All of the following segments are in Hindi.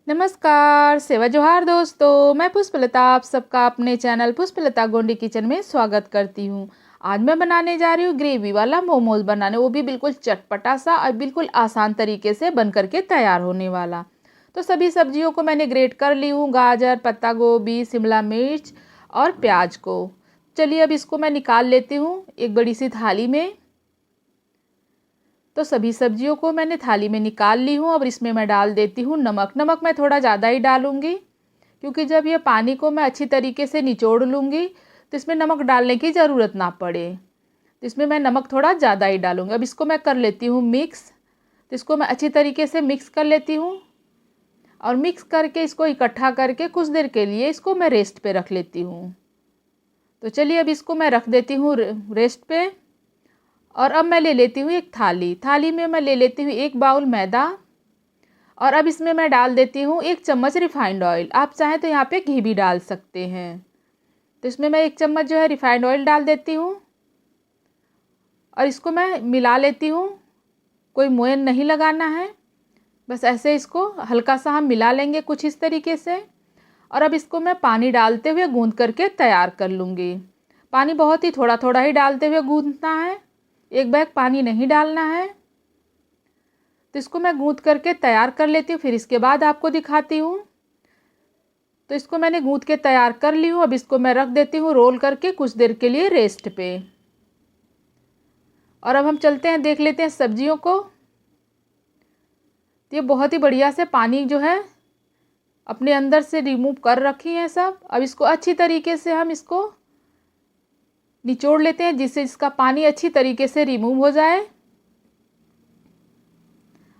नमस्कार, सेवा जोहार दोस्तों। मैं पुष्पलता आप सबका अपने चैनल पुष्पलता गोंडी किचन में स्वागत करती हूँ। आज मैं बनाने जा रही हूँ ग्रेवी वाला मोमोज बनाने, वो भी बिल्कुल चटपटा सा और बिल्कुल आसान तरीके से बन करके तैयार होने वाला। तो सभी सब्जियों को मैंने ग्रेट कर ली हूँ, गाजर, पत्ता गोभी, शिमला मिर्च और प्याज को। चलिए अब इसको मैं निकाल लेती हूँ एक बड़ी सी थाली में। तो सभी सब्जियों को मैंने थाली में निकाल ली हूँ। अब इसमें मैं डाल देती हूँ नमक। नमक मैं थोड़ा ज़्यादा ही डालूँगी, क्योंकि जब ये पानी को मैं अच्छी तरीके से निचोड़ लूँगी तो इसमें नमक डालने की ज़रूरत ना पड़े। तो इसमें मैं नमक थोड़ा ज़्यादा ही डालूँगी। अब इसको मैं कर लेती हूँ मिक्स। तो इसको मैं अच्छी तरीके से मिक्स कर लेती हूँ और मिक्स करके इसको इकट्ठा करके कुछ देर के लिए इसको मैं रेस्ट पे रख लेती हूँ। तो चलिए अब इसको मैं रख देती हूँ रेस्ट पे। और अब मैं ले लेती हूँ एक थाली। थाली में मैं ले लेती हूँ एक बाउल मैदा और अब इसमें मैं डाल देती हूँ 1 चम्मच रिफाइंड ऑयल। आप चाहें तो यहाँ पे घी भी डाल सकते हैं। तो इसमें मैं 1 चम्मच जो है रिफाइंड ऑयल डाल देती हूँ और इसको मैं मिला लेती हूँ। कोई मोयन नहीं लगाना है, बस ऐसे इसको हल्का सा हम मिला लेंगे कुछ इस तरीके से। और अब इसको मैं पानी डालते हुए गूंद करके तैयार कर लूँगी। पानी बहुत ही थोड़ा थोड़ा ही डालते हुए गूंदना है, एक बैग पानी नहीं डालना है। तो इसको मैं गूंद करके तैयार कर लेती हूँ, फिर इसके बाद आपको दिखाती हूँ। तो इसको मैंने गूंद के तैयार कर ली हूँ। अब इसको मैं रख देती हूँ रोल करके कुछ देर के लिए रेस्ट पे। और अब हम चलते हैं, देख लेते हैं सब्जियों को। तो ये बहुत ही बढ़िया से पानी जो है अपने अंदर से रिमूव कर रखी है सब। अब इसको अच्छी तरीके से हम इसको निचोड़ लेते हैं, जिससे इसका पानी अच्छी तरीके से रिमूव हो जाए।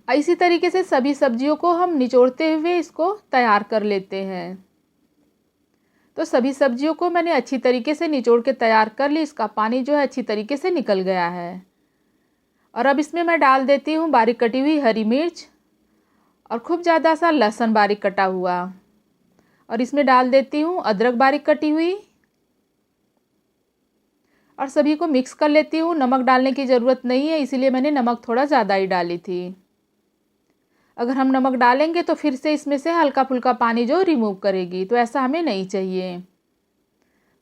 इसी तरीके से सभी सब्जियों को हम निचोड़ते हुए इसको तैयार कर लेते हैं। तो सभी सब्जियों को मैंने अच्छी तरीके से निचोड़ के तैयार कर ली। इसका पानी जो है अच्छी तरीके से निकल गया है। और अब इसमें मैं डाल देती हूँ बारीक कटी हुई हरी मिर्च और खूब ज़्यादा सा लहसुन बारीक कटा हुआ। और इसमें डाल देती हूँ अदरक बारीक कटी हुई और सभी को मिक्स कर लेती हूँ। नमक डालने की ज़रूरत नहीं है, इसीलिए मैंने नमक थोड़ा ज़्यादा ही डाली थी। अगर हम नमक डालेंगे तो फिर से इसमें से हल्का फुल्का पानी जो रिमूव करेगी, तो ऐसा हमें नहीं चाहिए।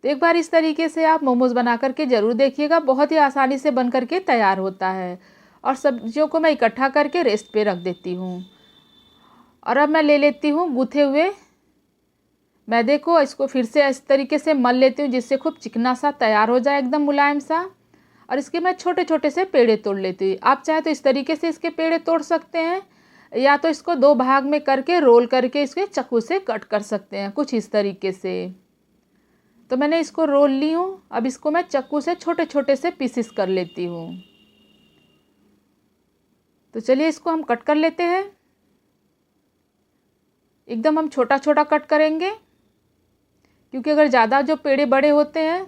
तो एक बार इस तरीके से आप मोमोज़ बना करके ज़रूर देखिएगा, बहुत ही आसानी से बन करके तैयार होता है। और सब्जियों को मैं इकट्ठा करके रेस्ट पे रख देती हूँ। और अब मैं ले लेती हूँ गूँथे हुए मैदे को, इसको फिर से इस तरीके से मल लेती हूँ, जिससे खूब चिकना सा तैयार हो जाए, एकदम मुलायम सा। और इसके मैं छोटे छोटे से पेड़े तोड़ लेती हूँ। आप चाहे तो इस तरीके से इसके पेड़े तोड़ सकते हैं, या तो इसको 2 भाग में करके रोल करके इसके चाकू से कट कर सकते हैं, कुछ इस तरीके से। तो मैंने इसको रोल ली हूँ। अब इसको मैं चाकू से छोटे छोटे से पीसेस कर लेती हूँ। तो चलिए इसको हम कट कर लेते हैं। एकदम हम छोटा छोटा कट करेंगे, क्योंकि अगर ज़्यादा जो पेड़े बड़े होते हैं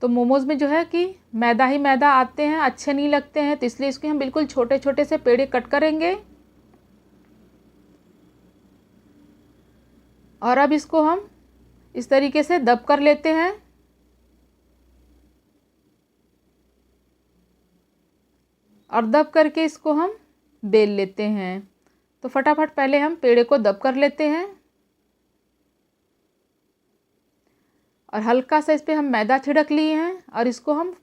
तो मोमोज़ में जो है कि मैदा ही मैदा आते हैं, अच्छे नहीं लगते हैं। तो इसलिए इसके हम बिल्कुल छोटे छोटे से पेड़े कट करेंगे। और अब इसको हम इस तरीके से दब कर लेते हैं। और दब करके इसको हम बेल लेते हैं। तो फटाफट पहले हम पेड़े को दब कर लेते हैं और हल्का सा इस पर हम मैदा छिड़क लिए हैं। और इसको हम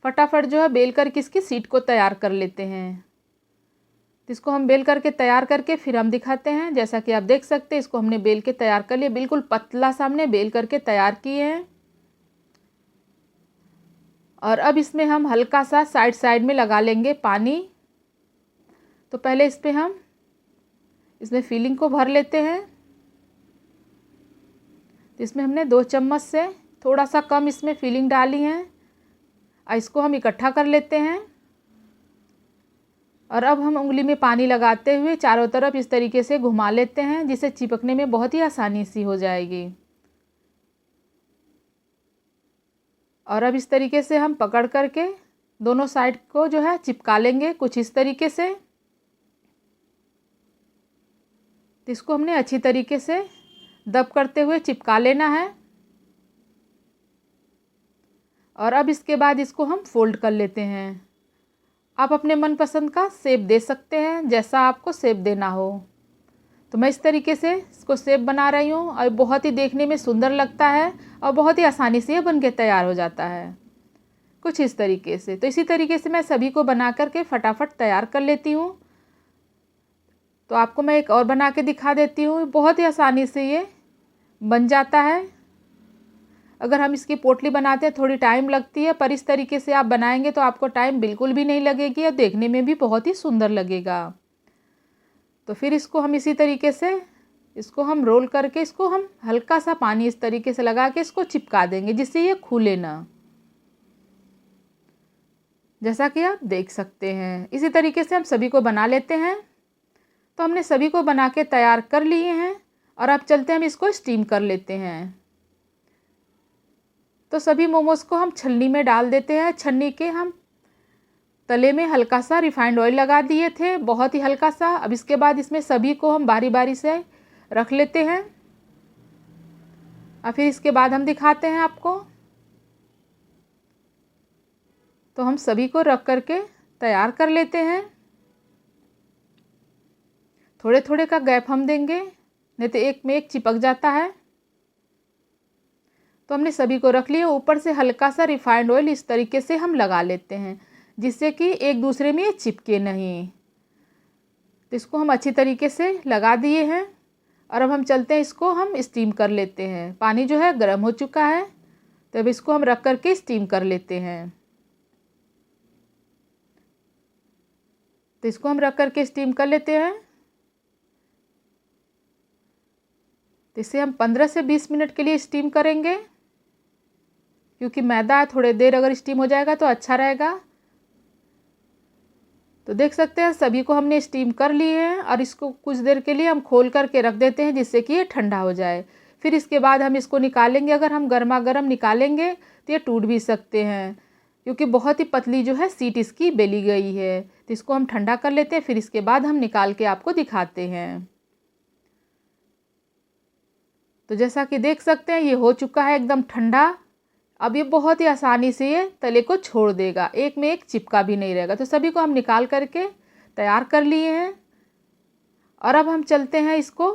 फटाफट जो है बेल करके इसकी सीट को तैयार कर लेते हैं। तो इसको हम बेल करके तैयार करके फिर हम दिखाते हैं। जैसा कि आप देख सकते हैं, इसको हमने बेल के तैयार कर लिया, बिल्कुल पतला सा हमने बेल करके तैयार किए हैं। और अब इसमें हम हल्का सा साइड साइड में लगा लेंगे पानी। तो पहले इस पर हम इसमें फिलिंग को भर लेते हैं। तो इसमें हमने 2 चम्मच से थोड़ा सा कम इसमें फिलिंग डाली है। इसको हम इकट्ठा कर लेते हैं। और अब हम उंगली में पानी लगाते हुए चारों तरफ इस तरीके से घुमा लेते हैं, जिससे चिपकने में बहुत ही आसानी सी हो जाएगी। और अब इस तरीके से हम पकड़ करके दोनों साइड को जो है चिपका लेंगे कुछ इस तरीके से। तो इसको हमने अच्छी तरीके से दब करते हुए चिपका लेना है। और अब इसके बाद इसको हम फोल्ड कर लेते हैं। आप अपने मनपसंद का शेप दे सकते हैं, जैसा आपको शेप देना हो। तो मैं इस तरीके से इसको शेप बना रही हूँ और बहुत ही देखने में सुंदर लगता है और बहुत ही आसानी से ये बन के तैयार हो जाता है, कुछ इस तरीके से। तो इसी तरीके से मैं सभी को बना करके फटाफट तैयार कर लेती हूँ। तो आपको मैं एक और बना के दिखा देती हूँ, बहुत ही आसानी से ये बन जाता है। अगर हम इसकी पोटली बनाते हैं थोड़ी टाइम लगती है, पर इस तरीके से आप बनाएंगे तो आपको टाइम बिल्कुल भी नहीं लगेगी और देखने में भी बहुत ही सुंदर लगेगा। तो फिर इसको हम इसी तरीके से इसको हम रोल करके इसको हम हल्का सा पानी इस तरीके से लगा के इसको चिपका देंगे, जिससे ये खुले ना, जैसा कि आप देख सकते हैं। इसी तरीके से हम सभी को बना लेते हैं। तो हमने सभी को बना के तैयार कर लिए हैं और अब चलते हैं हम इसको स्टीम कर लेते हैं। तो सभी मोमोज को हम छन्नी में डाल देते हैं। छन्नी के हम तले में हल्का सा रिफाइंड ऑयल लगा दिए थे, बहुत ही हल्का सा। अब इसके बाद इसमें सभी को हम बारी बारी से रख लेते हैं और फिर इसके बाद हम दिखाते हैं आपको। तो हम सभी को रख करके तैयार कर लेते हैं। थोड़े थोड़े का गैप हम देंगे, नहीं तो एक में एक चिपक जाता है। तो हमने सभी को रख लिया। ऊपर से हल्का सा रिफाइंड ऑयल इस तरीके से हम लगा लेते हैं, जिससे कि एक दूसरे में चिपके नहीं। तो इसको हम अच्छी तरीके से लगा दिए हैं और अब हम चलते हैं, इसको हम स्टीम कर लेते हैं। पानी जो है गर्म हो चुका है, तो अब इसको हम रख करके स्टीम कर लेते हैं। तो इसको हम रख करके स्टीम कर लेते हैं। तो इसे हम 15 से 20 मिनट के लिए स्टीम करेंगे, क्योंकि मैदा थोड़ी देर अगर स्टीम हो जाएगा तो अच्छा रहेगा। तो देख सकते हैं सभी को हमने स्टीम कर लिए हैं और इसको कुछ देर के लिए हम खोल करके रख देते हैं, जिससे कि ये ठंडा हो जाए। फिर इसके बाद हम इसको निकालेंगे। अगर हम गर्मा गर्म निकालेंगे तो ये टूट भी सकते हैं, क्योंकि बहुत ही पतली जो है सीट इसकी बेली गई है। तो इसको हम ठंडा कर लेते हैं, फिर इसके बाद हम निकाल के आपको दिखाते हैं। तो जैसा कि देख सकते हैं ये हो चुका है एकदम ठंडा। अब ये बहुत ही आसानी से ये तले को छोड़ देगा, एक में एक चिपका भी नहीं रहेगा। तो सभी को हम निकाल करके तैयार कर लिए हैं और अब हम चलते हैं इसको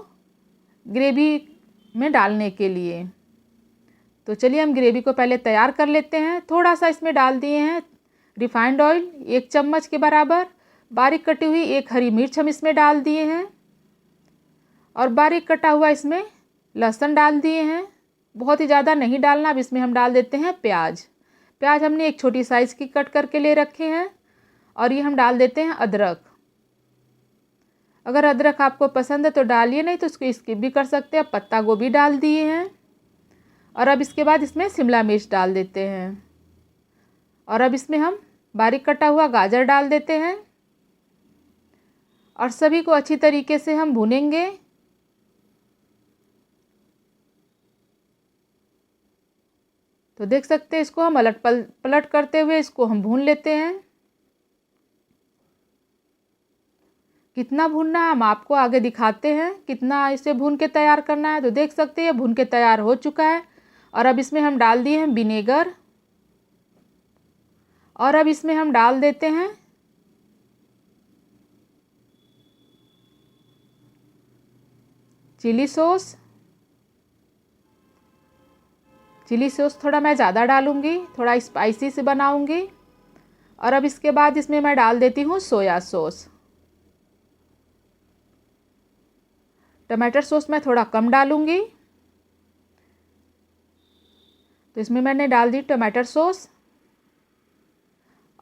ग्रेवी में डालने के लिए। तो चलिए हम ग्रेवी को पहले तैयार कर लेते हैं। थोड़ा सा इसमें डाल दिए हैं रिफाइंड ऑयल, 1 चम्मच के बराबर। बारीक कटी हुई 1 हरी मिर्च हम इसमें डाल दिए हैं और बारीक कटा हुआ इसमें लहसुन डाल दिए हैं। बहुत ही ज़्यादा नहीं डालना। अब इसमें हम डाल देते हैं प्याज। प्याज हमने एक छोटी साइज़ की कट करके ले रखे हैं और ये हम डाल देते हैं अदरक। अगर अदरक आपको पसंद है तो डालिए, नहीं तो उसको स्किप भी कर सकते हैं। पत्ता गोभी डाल दिए हैं और अब इसके बाद इसमें शिमला मिर्च डाल देते हैं और अब इसमें हम बारीक कटा हुआ गाजर डाल देते हैं और सभी को अच्छी तरीके से हम भूनेंगे। तो देख सकते हैं इसको हम अलट पलट करते हुए इसको हम भून लेते हैं। कितना भूनना है हम आपको आगे दिखाते हैं, कितना इसे भून के तैयार करना है। तो देख सकते हैं भून के तैयार हो चुका है और अब इसमें हम डाल दिए हैं विनेगर और अब इसमें हम डाल देते हैं चिली सॉस। चिली सॉस थोड़ा मैं ज़्यादा डालूँगी, थोड़ा स्पाइसी से बनाऊँगी। और अब इसके बाद इसमें मैं डाल देती हूँ सोया सॉस। टमाटर सॉस मैं थोड़ा कम डालूँगी। तो इसमें मैंने डाल दी टमाटर सॉस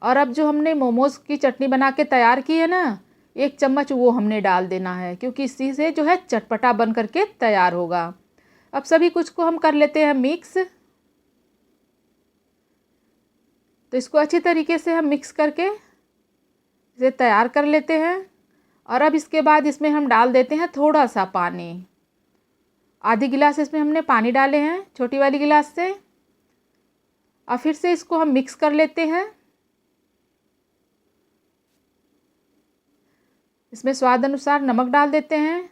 और अब जो हमने मोमोज़ की चटनी बना के तैयार की है ना, 1 चम्मच वो हमने डाल देना है, क्योंकि इसी से जो है चटपटा बन करके तैयार होगा। अब सभी कुछ को हम कर लेते हैं मिक्स। तो इसको अच्छी तरीके से हम मिक्स करके इसे तैयार कर लेते हैं और अब इसके बाद इसमें हम डाल देते हैं थोड़ा सा पानी। आधी गिलास इसमें हमने पानी डाले हैं छोटी वाली गिलास से और फिर से इसको हम मिक्स कर लेते हैं। इसमें स्वाद अनुसार नमक डाल देते हैं।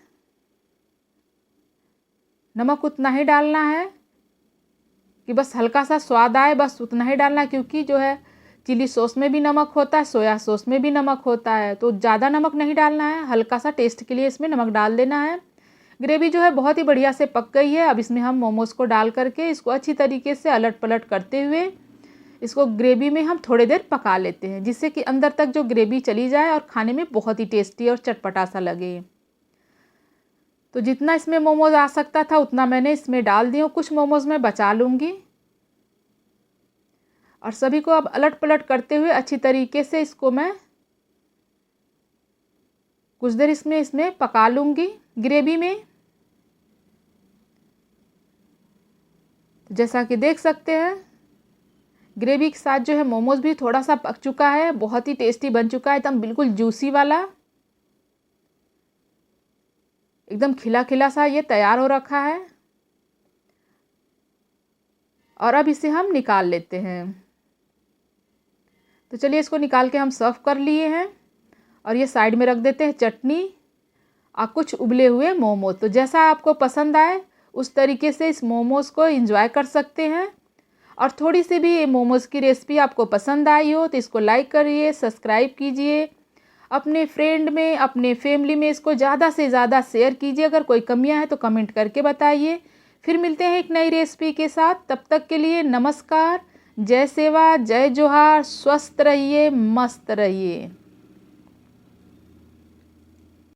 नमक उतना ही डालना है कि बस हल्का सा स्वाद आए, बस उतना ही डालना है, क्योंकि जो है चिली सॉस में भी नमक होता है, सोया सॉस में भी नमक होता है, तो ज़्यादा नमक नहीं डालना है। हल्का सा टेस्ट के लिए इसमें नमक डाल देना है ग्रेवी जो है बहुत ही बढ़िया से पक गई है। अब इसमें हम मोमोज़ को डाल करके इसको अच्छी तरीके से अलट पलट करते हुए इसको ग्रेवी में हम थोड़ी देर पका लेते हैं, जिससे कि अंदर तक जो ग्रेवी चली जाए और खाने में बहुत ही टेस्टी और चटपटा सा लगे। तो जितना इसमें मोमोज़ आ सकता था उतना मैंने इसमें डाल दिया। कुछ मोमोज़ मैं बचा लूँगी और सभी को अब अलट पलट करते हुए अच्छी तरीके से इसको मैं कुछ देर इसमें पका लूँगी ग्रेवी में। जैसा कि देख सकते हैं ग्रेवी के साथ जो है मोमोज़ भी थोड़ा सा पक चुका है, बहुत ही टेस्टी बन चुका है, एकदम बिल्कुल जूसी वाला, एकदम खिला खिला सा ये तैयार हो रखा है। और अब इसे हम निकाल लेते हैं। तो चलिए इसको निकाल के हम सर्व कर लिए हैं और ये साइड में रख देते हैं चटनी और कुछ उबले हुए मोमोज। तो जैसा आपको पसंद आए उस तरीके से इस मोमोज़ को एंजॉय कर सकते हैं। और थोड़ी सी भी मोमोज़ की रेसिपी आपको पसंद आई हो तो इसको लाइक करिए, सब्सक्राइब कीजिए, अपने फ्रेंड में, अपने फैमिली में इसको ज़्यादा से ज़्यादा शेयर कीजिए। अगर कोई कमियां हैं तो कमेंट करके बताइए। फिर मिलते हैं एक नई रेसिपी के साथ, तब तक के लिए नमस्कार, जय सेवा, जय जोहार, स्वस्थ रहिए, मस्त रहिए।